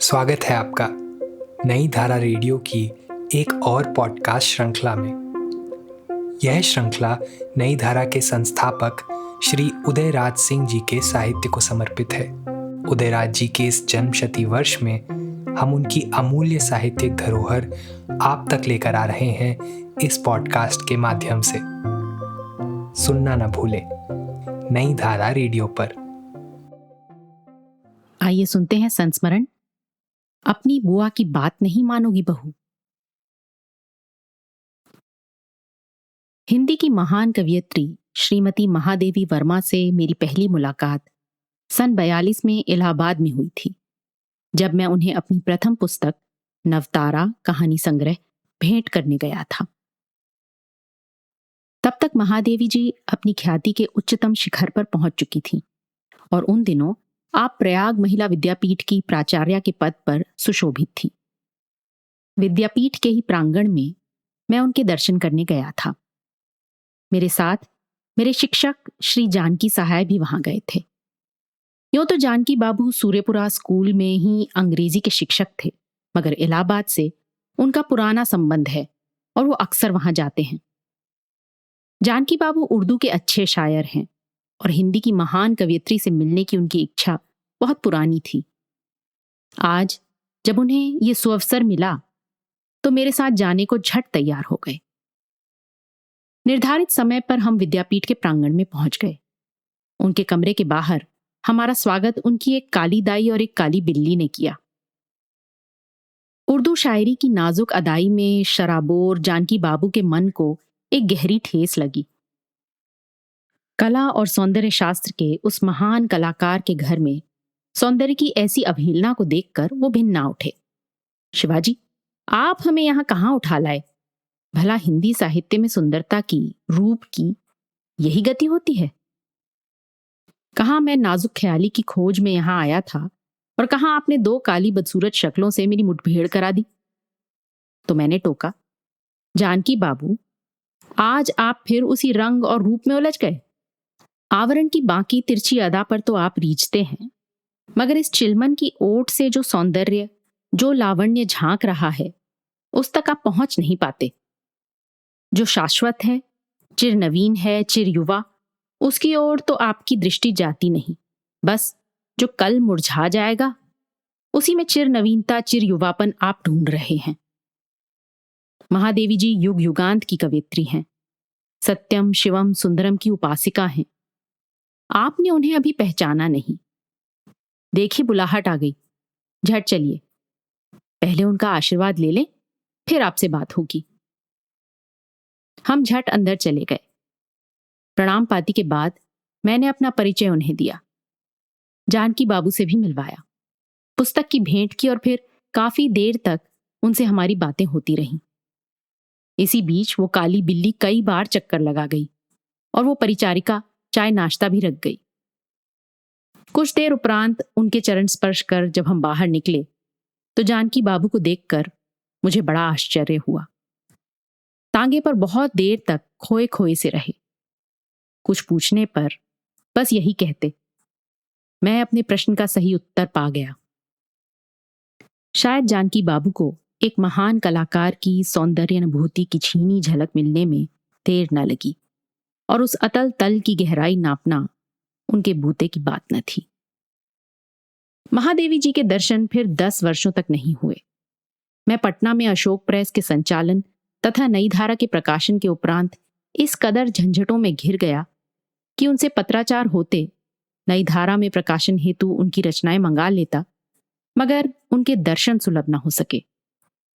स्वागत है आपका नई धारा रेडियो की एक और पॉडकास्ट श्रृंखला में। यह श्रृंखला नई धारा के संस्थापक श्री उदयराज सिंह जी के साहित्य को समर्पित है। उदयराज जी के इस जन्मशती वर्ष में हम उनकी अमूल्य साहित्यिक धरोहर आप तक लेकर आ रहे हैं इस पॉडकास्ट के माध्यम से। सुनना न भूलें नई धारा रेडियो पर। आइए सुनते हैं संस्मरण। अपनी बुआ की बात नहीं मानोगी बहू। हिंदी की महान कवयित्री श्रीमती महादेवी वर्मा से मेरी पहली मुलाकात सन 42 में इलाहाबाद में हुई थी, जब मैं उन्हें अपनी प्रथम पुस्तक नवतारा कहानी संग्रह भेंट करने गया था। तब तक महादेवी जी अपनी ख्याति के उच्चतम शिखर पर पहुंच चुकी थीं और उन दिनों आप प्रयाग महिला विद्यापीठ की प्राचार्या के पद पर सुशोभित थी। विद्यापीठ के ही प्रांगण में मैं उनके दर्शन करने गया था। मेरे साथ मेरे शिक्षक श्री जानकी सहाय भी वहां गए थे। यूं तो जानकी बाबू सूर्यपुरा स्कूल में ही अंग्रेजी के शिक्षक थे, मगर इलाहाबाद से उनका पुराना संबंध है और वो अक्सर वहां जाते हैं। जानकी बाबू उर्दू के अच्छे शायर हैं और हिंदी की महान कवयित्री से मिलने की उनकी इच्छा बहुत पुरानी थी। आज जब उन्हें ये सुअवसर मिला तो मेरे साथ जाने को झट तैयार हो गए। निर्धारित समय पर हम विद्यापीठ के प्रांगण में पहुंच गए। उनके कमरे के बाहर हमारा स्वागत उनकी एक काली दाई और एक काली बिल्ली ने किया। उर्दू शायरी की नाजुक अदाई में शराबोर जानकी बाबू के मन को एक गहरी ठेस लगी। कला और सौंदर्य शास्त्र के उस महान कलाकार के घर में सौंदर्य की ऐसी अवहेलना को देखकर वो भिन्न ना उठे। शिवाजी, आप हमें यहां कहां उठा लाए? भला हिंदी साहित्य में सुंदरता की, रूप की यही गति होती है? कहां मैं नाजुक ख्याली की खोज में यहां आया था और कहां आपने दो काली बदसूरत शक्लों से मेरी मुठभेड़ करा दी। तो मैंने टोका, जानकी बाबू, आज आप फिर उसी रंग और रूप में उलझ गए। आवरण की बाकी तिरछी अदा पर तो आप रीझते हैं, मगर इस चिलमन की ओट से जो सौंदर्य, जो लावण्य झांक रहा है, उस तक आप पहुंच नहीं पाते। जो शाश्वत है, चिर नवीन है, चिर युवा, उसकी ओर तो आपकी दृष्टि जाती नहीं। बस जो कल मुरझा जाएगा, उसी में चिर नवीनता, चिर युवापन आप ढूंढ रहे हैं। महादेवी जी युग युगांत की कवयित्री हैं, सत्यम शिवम सुंदरम की उपासिका हैं। आपने उन्हें अभी पहचाना नहीं। देखी, बुलाहट आ गई। झट चलिए, पहले उनका आशीर्वाद ले लें, फिर आपसे बात होगी। हम झट अंदर चले गए। प्रणाम पाती के बाद मैंने अपना परिचय उन्हें दिया, जानकी बाबू से भी मिलवाया, पुस्तक की भेंट की और फिर काफी देर तक उनसे हमारी बातें होती रहीं। इसी बीच वो काली बिल्ली कई बार चक्कर लगा गई और वो परिचारिका चाय नाश्ता भी रख गई। कुछ देर उपरांत उनके चरण स्पर्श कर जब हम बाहर निकले तो जानकी बाबू को देखकर मुझे बड़ा आश्चर्य हुआ। तांगे पर बहुत देर तक खोए खोए से रहे। कुछ पूछने पर बस यही कहते। मैं अपने प्रश्न का सही उत्तर पा गया। शायद जानकी बाबू को एक महान कलाकार की सौंदर्य अनुभूति की छीनी झलक मिलने में देर न लगी और उस अतल तल की गहराई नापना उनके बूते की बात न थी। महादेवी जी के दर्शन फिर 10 वर्षों तक नहीं हुए। मैं पटना में अशोक प्रेस के संचालन तथा नई धारा के प्रकाशन के उपरांत इस कदर झंझटों में घिर गया कि उनसे पत्राचार होते नई धारा में प्रकाशन हेतु उनकी रचनाएं मंगा लेता, मगर उनके दर्शन सुलभ न हो सके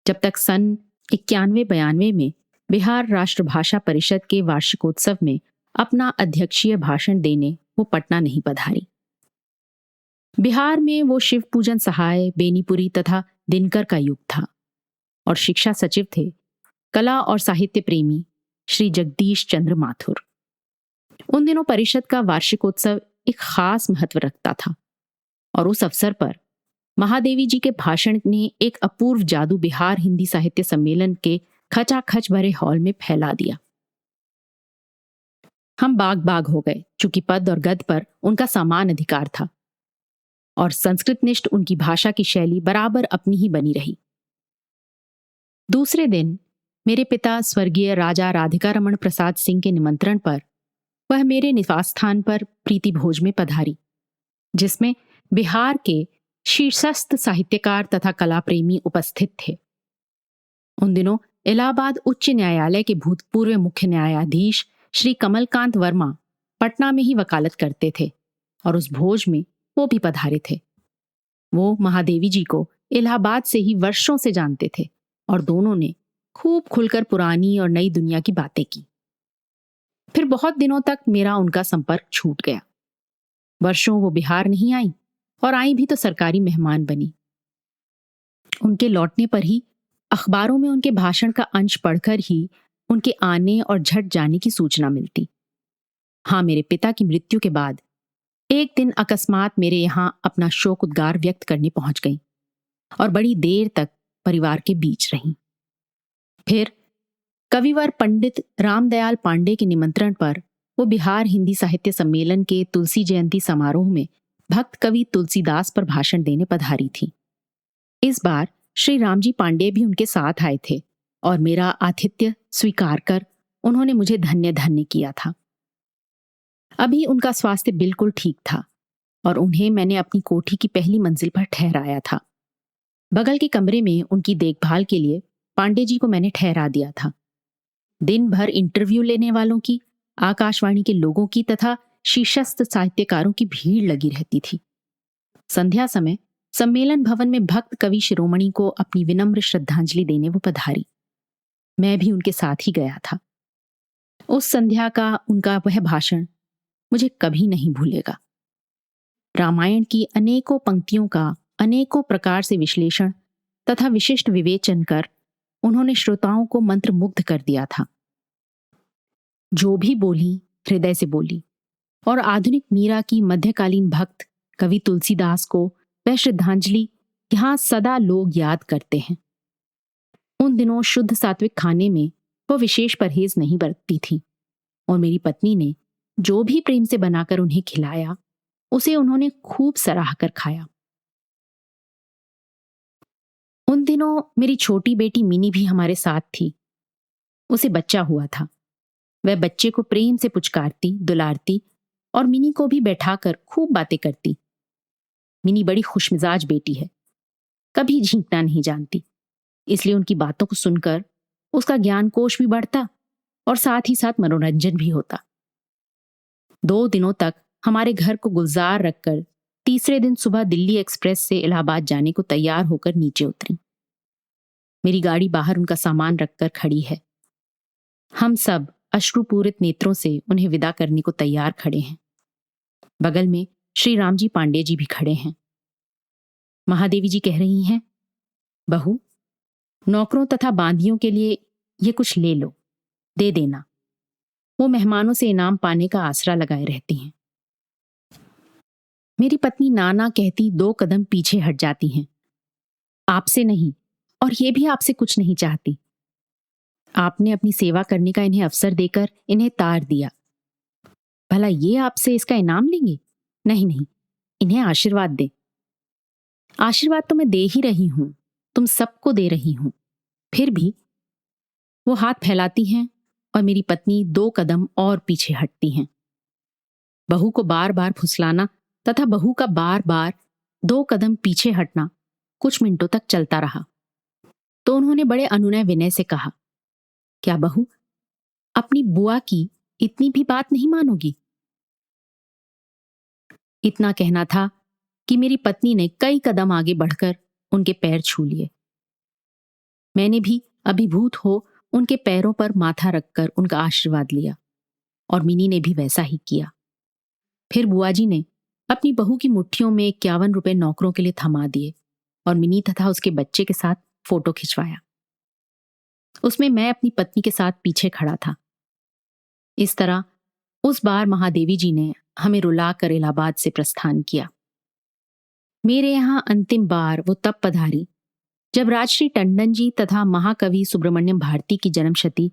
जब तक सन 91-92 में बिहार राष्ट्रभाषा परिषद के वार्षिकोत्सव में अपना अध्यक्षीय भाषण देने वो पटना नहीं पधारी। बिहार में वो शिव पूजन सहाय, बेनीपुरी तथा दिनकर का युग था और शिक्षा सचिव थे कला और साहित्य प्रेमी श्री जगदीश चंद्र माथुर। उन दिनों परिषद का वार्षिकोत्सव एक खास महत्व रखता था और उस अवसर पर महादेवी जी के भाषण ने एक अपूर्व जादू बिहार हिंदी साहित्य सम्मेलन के खचाखच भरे हॉल में फैला दिया। हम बाग बाग हो गए, चूंकि पद और गद पर उनका समान अधिकार था। और संस्कृतनिष्ठ उनकी भाषा की शैली बराबर अपनी ही बनी रही। दूसरे दिन मेरे पिता स्वर्गीय राजा राधिका रमण प्रसाद सिंह के निमंत्रण पर वह मेरे निवास स्थान पर प्रीति भोज में पधारी, जिसमें बिहार के शीर्षस्थ साहित्यकार तथा कला प्रेमी उपस्थित थे। उन दिनों इलाहाबाद उच्च न्यायालय के भूतपूर्व मुख्य न्यायाधीश श्री कमलकांत वर्मा पटना में ही वकालत करते थे और उस भोज में वो भी पधारे थे। वो महादेवी जी को इलाहाबाद से ही वर्षों से जानते थे और दोनों ने खूब खुलकर पुरानी और नई दुनिया की बातें की। फिर बहुत दिनों तक मेरा उनका संपर्क छूट गया। वर्षों वो बिहार नहीं आई और आई भी तो सरकारी मेहमान बनी। उनके लौटने पर ही अखबारों में उनके भाषण का अंश पढ़कर ही उनके आने और झट जाने की सूचना मिलती। हाँ, मेरे पिता की मृत्यु के बाद एक दिन अकस्मात मेरे यहाँ अपना शोक उद्गार व्यक्त करने पहुंच गई और बड़ी देर तक परिवार के बीच रहीं। फिर कविवर पंडित रामदयाल पांडे के निमंत्रण पर वो बिहार हिंदी साहित्य सम्मेलन के तुलसी जयंती समारोह में भक्त कवि तुलसीदास पर भाषण देने पधारी थी। इस बार श्री रामजी पांडे भी उनके साथ आए थे और मेरा आतिथ्य स्वीकार कर उन्होंने मुझे धन्य धन्य किया था। अभी उनका स्वास्थ्य बिल्कुल ठीक था और उन्हें मैंने अपनी कोठी की पहली मंजिल पर ठहराया था। बगल के कमरे में उनकी देखभाल के लिए पांडे जी को मैंने ठहरा दिया था। दिन भर इंटरव्यू लेने वालों की, आकाशवाणी के लोगों की तथा शीर्षस्थ साहित्यकारों की भीड़ लगी रहती थी। संध्या समय सम्मेलन भवन में भक्त कवि शिरोमणि को अपनी विनम्र श्रद्धांजलि देने वो पधारी। मैं भी उनके साथ ही गया था। उस संध्या का उनका वह भाषण मुझे कभी नहीं भूलेगा। रामायण की अनेकों पंक्तियों का अनेकों प्रकार से विश्लेषण तथा विशिष्ट विवेचन कर उन्होंने श्रोताओं को मंत्रमुग्ध कर दिया था। जो भी बोली हृदय से बोली और आधुनिक मीरा की मध्यकालीन भक्त कवि तुलसीदास को वह श्रद्धांजलि यहाँ सदा लोग याद करते हैं। उन दिनों शुद्ध सात्विक खाने में वो विशेष परहेज नहीं बरतती थी और मेरी पत्नी ने जो भी प्रेम से बनाकर उन्हें खिलाया उसे उन्होंने खूब सराह कर खाया। उन दिनों मेरी छोटी बेटी मिनी भी हमारे साथ थी। उसे बच्चा हुआ था। वह बच्चे को प्रेम से पुचकारती, दुलारती और मिनी को भी बैठाकर खूब बातें करती। मिनी बड़ी खुशमिजाज बेटी है, कभी झींकना नहीं जानती, इसलिए उनकी बातों को सुनकर उसका ज्ञान कोश भी बढ़ता और साथ ही साथ मनोरंजन भी होता। 2 दिनों तक हमारे घर को गुलजार रखकर तीसरे दिन सुबह दिल्ली एक्सप्रेस से इलाहाबाद जाने को तैयार होकर नीचे उतरी। मेरी गाड़ी बाहर उनका सामान रखकर खड़ी है। हम सब अश्रुपूरित नेत्रों से उन्हें विदा करने को तैयार खड़े हैं। बगल में श्री रामजी पांडे जी भी खड़े हैं। महादेवी जी कह रही हैं, बहू, नौकरों तथा बांदियों के लिए ये कुछ ले लो, दे देना। वो मेहमानों से इनाम पाने का आसरा लगाए रहती हैं। मेरी पत्नी नाना कहती 2 कदम पीछे हट जाती हैं। आपसे नहीं, और ये भी आपसे कुछ नहीं चाहती। आपने अपनी सेवा करने का इन्हें अवसर देकर इन्हें तार दिया। भला ये आपसे इसका इनाम लेंगे? नहीं नहीं, इन्हें आशीर्वाद दे। आशीर्वाद तो मैं दे ही रही हूं, तुम सबको दे रही हूं। फिर भी वो हाथ फैलाती हैं और मेरी पत्नी 2 कदम और पीछे हटती हैं। बहू को बार बार फुसलाना तथा बहू का बार बार 2 कदम पीछे हटना कुछ मिनटों तक चलता रहा। तो उन्होंने बड़े अनुनय विनय से कहा, क्या बहू, अपनी बुआ की इतनी भी बात नहीं मानोगी? इतना कहना था कि मेरी पत्नी ने कई कदम आगे बढ़कर उनके पैर छू लिए। मैंने भी अभिभूत हो उनके पैरों पर माथा रखकर उनका आशीर्वाद लिया और मिनी ने भी वैसा ही किया। फिर बुआ जी ने अपनी बहू की मुट्ठियों में 51 रुपए नौकरों के लिए थमा दिए और मिनी तथा उसके बच्चे के साथ फोटो खिंचवाया। उसमें मैं अपनी पत्नी के साथ पीछे खड़ा था। इस तरह उस बार महादेवी जी ने हमें रुलाकर इलाहाबाद से प्रस्थान किया। मेरे यहाँ अंतिम बार वो तब पधारी जब राजश्री टंडन जी तथा महाकवि सुब्रमण्यम भारती की जन्मशती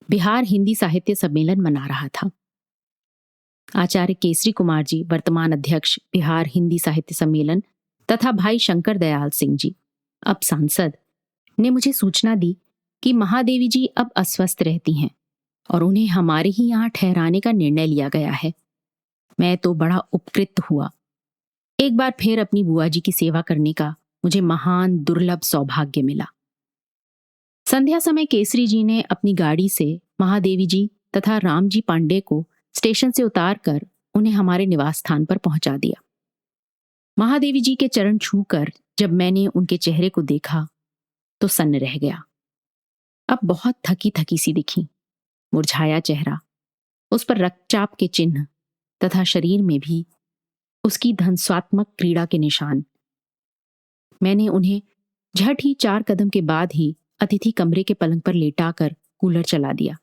बिहार हिंदी साहित्य सम्मेलन मना रहा था। आचार्य केसरी कुमार जी, वर्तमान अध्यक्ष बिहार हिंदी साहित्य सम्मेलन, तथा भाई शंकर दयाल सिंह जी, अब सांसद, ने मुझे सूचना दी कि महादेवी जी अब अस्वस्थ रहती हैं और उन्हें हमारे ही यहाँ ठहराने का निर्णय लिया गया है। मैं तो बड़ा उपकृत हुआ। एक बार फिर अपनी बुआ जी की सेवा करने का मुझे महान दुर्लभ सौभाग्य मिला। संध्या समय केसरी जी ने अपनी गाड़ी से महादेवी जी तथा राम जी पांडे को स्टेशन से उतारकर उन्हें हमारे निवास स्थान पर पहुंचा दिया। महादेवी जी के चरण छूकर जब मैंने उनके चेहरे को देखा तो सन्न रह गया। अब बहुत थकी थकी सी दिखी, मुरझाया चेहरा, उस पर रक्तचाप के चिन्ह तथा शरीर में भी उसकी ध्वंसात्मक क्रीड़ा के निशान। मैंने उन्हें झट ही 4 कदम के बाद ही अतिथि कमरे के पलंग पर लेटाकर कूलर चला दिया।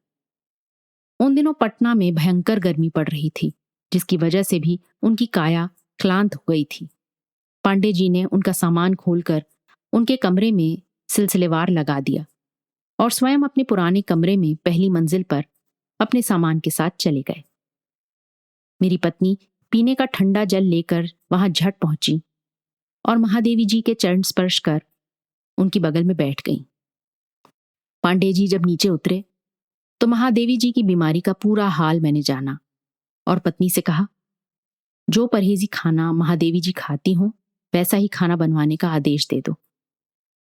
उन दिनों पटना में भयंकर गर्मी पड़ रही थी, जिसकी वजह से भी उनकी काया क्लांत हो गई थी। पांडे जी ने उनका सामान खोलकर उनके कमरे में सिलसिलेवार लगा दिया और स्वयं अपने पुराने कमरे में पहली मंजिल पर अपने सामान के साथ चले गए। मेरी पत्नी पीने का ठंडा जल लेकर वहां झट पहुंची और महादेवी जी के चरण स्पर्श कर उनकी बगल में बैठ गई। पांडे जी जब नीचे उतरे तो महादेवी जी की बीमारी का पूरा हाल मैंने जाना और पत्नी से कहा, जो परहेजी खाना महादेवी जी खाती हो वैसा ही खाना बनवाने का आदेश दे दो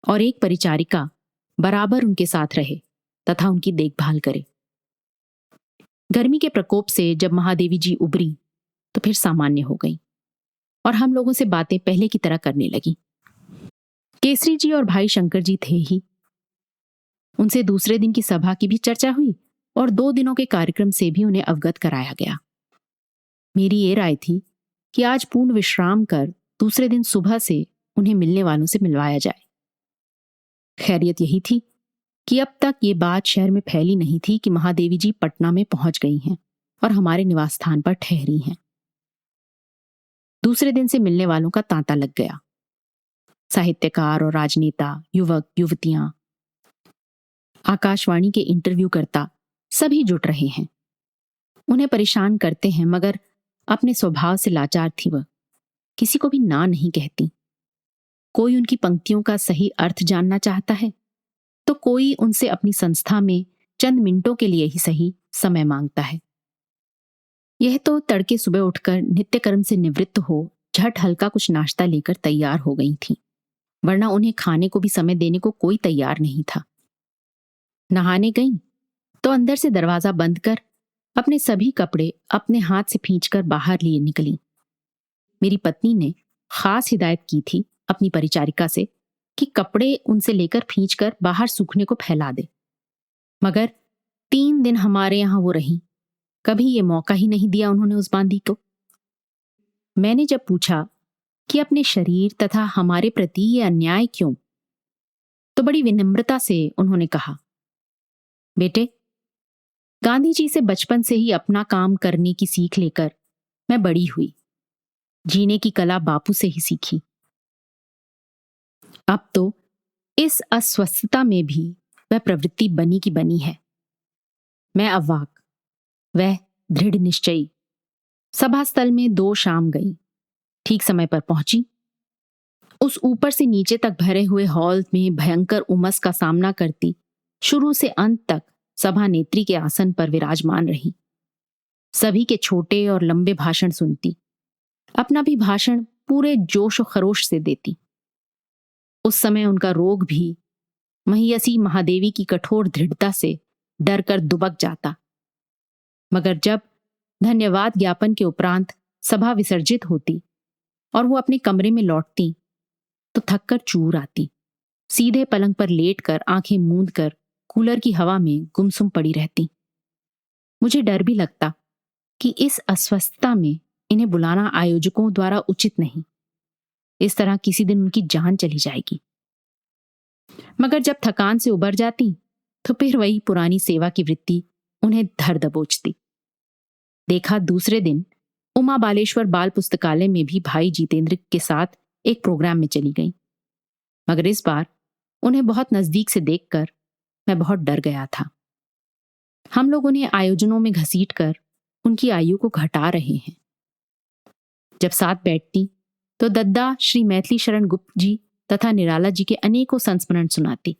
और एक परिचारिका बराबर उनके साथ रहे तथा उनकी देखभाल करे। गर्मी के प्रकोप से जब महादेवी जी उबरी तो फिर सामान्य हो गई और हम लोगों से बातें पहले की तरह करने लगी। केसरी जी और भाई शंकर जी थे ही। उनसे दूसरे दिन की सभा की भी चर्चा हुई और 2 दिनों के कार्यक्रम से भी उन्हें अवगत कराया गया। मेरी ये राय थी कि आज पूर्ण विश्राम कर दूसरे दिन सुबह से उन्हें मिलने वालों से मिलवाया जाए। खैरियत यही थी कि अब तक ये बात शहर में फैली नहीं थी कि महादेवी जी पटना में पहुंच गई हैं और हमारे निवास स्थान पर ठहरी हैं। दूसरे दिन से मिलने वालों का तांता लग गया। साहित्यकार और राजनेता, युवक युवतियां, आकाशवाणी के इंटरव्यू करता सभी जुट रहे हैं। उन्हें परेशान करते हैं, मगर अपने स्वभाव से लाचार थी वह, किसी को भी ना नहीं कहती। कोई उनकी पंक्तियों का सही अर्थ जानना चाहता है तो कोई उनसे अपनी संस्था में चंद मिनटों के लिए ही सही समय मांगता है। यह तो तड़के सुबह उठकर नित्य कर्म से निवृत्त हो झट हल्का कुछ नाश्ता लेकर तैयार हो गई थी, वरना उन्हें खाने को भी समय देने को कोई तैयार नहीं था। नहाने गईं तो अंदर से दरवाजा बंद कर अपने सभी कपड़े अपने हाथ से खींचकर बाहर लिए निकली। मेरी पत्नी ने खास हिदायत की थी अपनी परिचारिका से कि कपड़े उनसे लेकर खींचकर बाहर सूखने को फैला दे, मगर 3 दिन हमारे यहां वो रही, कभी ये मौका ही नहीं दिया उन्होंने उस बांदी को। मैंने जब पूछा कि अपने शरीर तथा हमारे प्रति ये अन्याय क्यों, तो बड़ी विनम्रता से उन्होंने कहा, बेटे, गांधी जी से बचपन से ही अपना काम करने की सीख लेकर मैं बड़ी हुई, जीने की कला बापू से ही सीखी। अब तो इस अस्वस्थता में भी वह प्रवृत्ति बनी की बनी है। मैं अवाक, वह दृढ़ निश्चयी। सभा स्थल में 2 शाम गई, ठीक समय पर पहुंची। उस ऊपर से नीचे तक भरे हुए हॉल में भयंकर उमस का सामना करती शुरू से अंत तक सभा नेत्री के आसन पर विराजमान रही। सभी के छोटे और लंबे भाषण सुनती, अपना भी भाषण पूरे जोश और खरोश से देती। उस समय उनका रोग भी महियसी महादेवी की कठोर दृढ़ता से डर कर दुबक जाता, मगर जब धन्यवाद ज्ञापन के उपरांत सभा विसर्जित होती और वो अपने कमरे में लौटती तो थककर चूर आती, सीधे पलंग पर लेटकर आंखें मूंद कर कूलर की हवा में गुमसुम पड़ी रहती। मुझे डर भी लगता कि इस अस्वस्थता में इन्हें बुलाना आयोजकों द्वारा उचित नहीं, इस तरह किसी दिन उनकी जान चली जाएगी। मगर जब थकान से उबर जाती तो फिर वही पुरानी सेवा की वृत्ति उन्हें धर दबोचती। देखा दूसरे दिन उमा बालेश्वर बाल पुस्तकालय में भी भाई जितेंद्र के साथ एक प्रोग्राम में चली गई, मगर इस बार उन्हें बहुत नजदीक से देखकर मैं बहुत डर गया था। हम लोग उन्हें आयोजनों में घसीट कर उनकी आयु को घटा रहे हैं। जब साथ बैठती तो दद्दा श्री मैथिली शरण गुप्त जी तथा निराला जी के अनेकों संस्मरण सुनाती।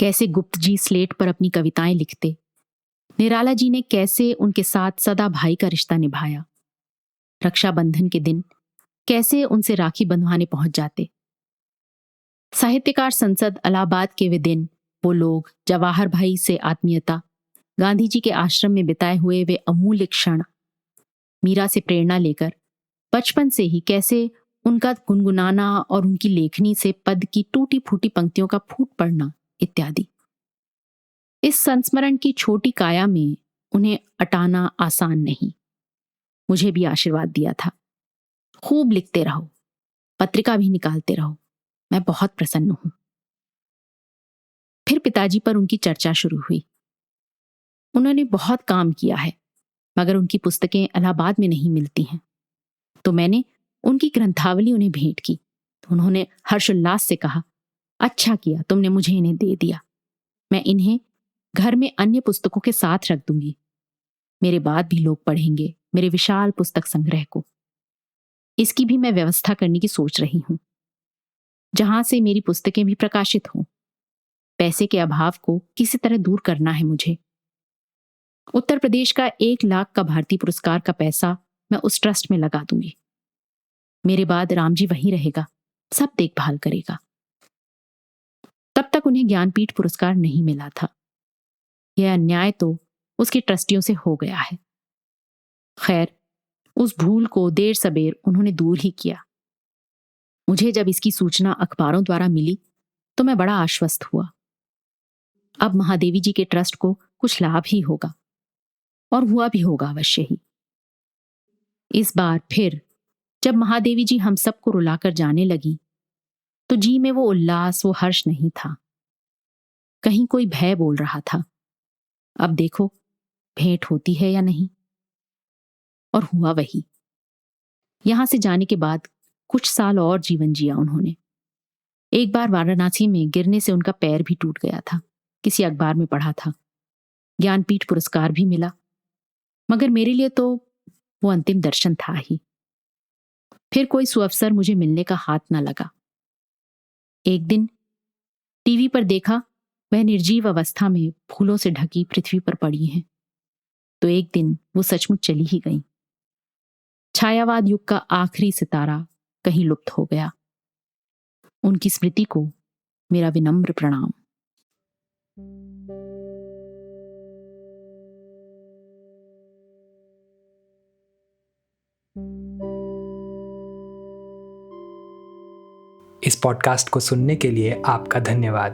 कैसे गुप्त जी स्लेट पर अपनी कविताएं लिखते, निराला जी ने कैसे उनके साथ सदा भाई का रिश्ता निभाया, रक्षाबंधन के दिन कैसे उनसे राखी बंधवाने पहुंच जाते। साहित्यकार संसद इलाहाबाद के वे दिन, वो लोग, जवाहर भाई से आत्मीयता, गांधी जी के आश्रम में बिताए हुए वे अमूल्य क्षण, मीरा से प्रेरणा लेकर बचपन से ही कैसे उनका गुनगुनाना और उनकी लेखनी से पद की टूटी फूटी पंक्तियों का फूट पड़ना इत्यादि। इस संस्मरण की छोटी काया में उन्हें अटाना आसान नहीं। मुझे भी आशीर्वाद दिया था, खूब लिखते रहो, पत्रिका भी निकालते रहो, मैं बहुत प्रसन्न हूं। फिर पिताजी पर उनकी चर्चा शुरू हुई। उन्होंने बहुत काम किया है, मगर उनकी पुस्तकें इलाहाबाद में नहीं मिलती हैं, तो मैंने उनकी ग्रंथावली उन्हें भेंट की। तो उन्होंने हर्षोल्लास से कहा, अच्छा किया तुमने मुझे इन्हें दे दिया, मैं इन्हें घर में अन्य पुस्तकों के साथ रख दूंगी। मेरे बाद भी लोग पढ़ेंगे मेरे विशाल पुस्तक संग्रह को। इसकी भी मैं व्यवस्था करने की सोच रही हूं, जहां से मेरी पुस्तकें भी प्रकाशित हों। पैसे के अभाव को किसी तरह दूर करना है मुझे। उत्तर प्रदेश का 1 लाख का भारतीय पुरस्कार का पैसा मैं उस ट्रस्ट में लगा दूंगी। मेरे बाद राम जी वहीं रहेगा, सब देखभाल करेगा। तब तक उन्हें ज्ञानपीठ पुरस्कार नहीं मिला था। यह अन्याय तो उसके ट्रस्टियों से हो गया है। खैर, उस भूल को देर सबेर उन्होंने दूर ही किया। मुझे जब इसकी सूचना अखबारों द्वारा मिली तो मैं बड़ा आश्वस्त हुआ। अब महादेवी जी के ट्रस्ट को कुछ लाभ ही होगा, और हुआ भी होगा अवश्य ही। इस बार फिर जब महादेवी जी हम सबको रुलाकर जाने लगी तो जी में वो उल्लास, वो हर्ष नहीं था, कहीं कोई भय बोल रहा था। अब देखो भेंट होती है या नहीं। और हुआ वही। यहां से जाने के बाद कुछ साल और जीवन जिया उन्होंने। एक बार वाराणसी में गिरने से उनका पैर भी टूट गया था, किसी अखबार में पढ़ा था। ज्ञानपीठ पुरस्कार भी मिला, मगर मेरे लिए तो वो अंतिम दर्शन था ही। फिर कोई सुअवसर मुझे मिलने का हाथ न लगा। एक दिन टीवी पर देखा वह निर्जीव अवस्था में फूलों से ढकी पृथ्वी पर पड़ी हैं, तो एक दिन वो सचमुच चली ही गई। छायावाद युग का आखिरी सितारा कहीं लुप्त हो गया। उनकी स्मृति को मेरा विनम्र प्रणाम। इस पॉडकास्ट को सुनने के लिए आपका धन्यवाद।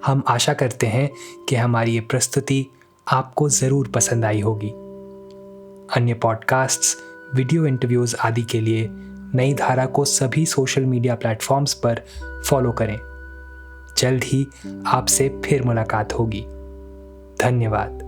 हम आशा करते हैं कि हमारी ये प्रस्तुति आपको ज़रूर पसंद आई होगी। अन्य पॉडकास्ट्स, वीडियो इंटरव्यूज़ आदि के लिए नई धारा को सभी सोशल मीडिया प्लेटफॉर्म्स पर फॉलो करें। जल्द ही आपसे फिर मुलाकात होगी। धन्यवाद।